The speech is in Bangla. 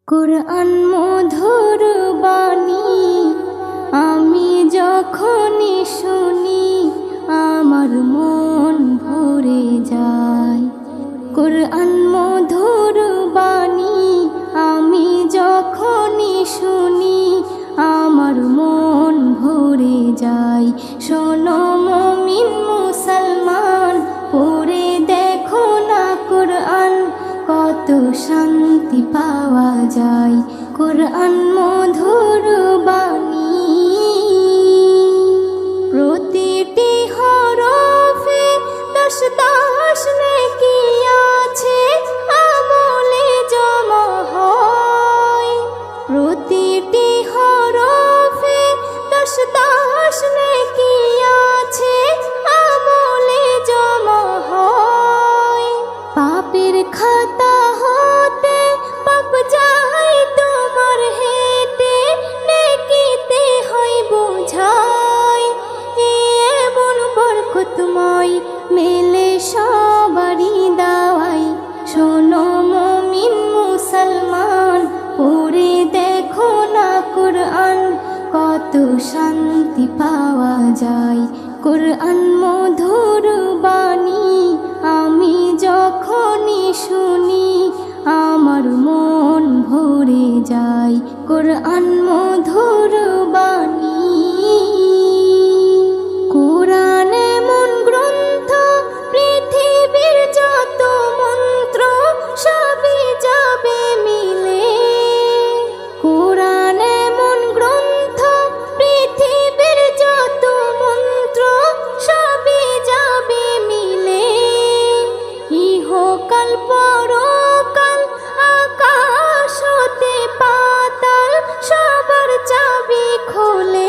কুরআন মধুর বাণী আমি যখনই শুনি আমার মন ভরে যায়। কুরআন মধুর বাণী আমি যখনই শুনি আমার মন ভরে যায়। শোনো মুমিন মুসলমান, পড়ে দেখো না কুরআন, কত শান্তি পাওয়া যায়। কুরআন মধুর বাণী, প্রতিটি হরফে 10 নেকি আছে, আমলে জমা হয়। প্রতিটি হরফে 10 নেকি আছে, আমলে জমা হয়। পাপের খাতা হতে পাপ যায় তোমার হেঁটে, নেকিতে হয় বোঝাই। এমন বরকতময় মেলে সবারই দাওয়াই। শোনো মুমিন মুসলমান, পড়ে দেখো না কুরআন, কত শান্তি পাওয়া যায়। কুরআন মধুর বাণী আমি যখনই শুনি আমার মন ভরে যায়। কুরআন মধুর বাণী, কুরআন এমন গ্রন্থ, পৃথিবীর যত মন্ত্র সবই যাবে মিলে। কুরআন এমন গ্রন্থ, পৃথিবীর যত মন্ত্র সবই যাবে মিলে। ইহকাল পরকাল, আকাশ হতে পাতাল, সবার চাবি খোলে।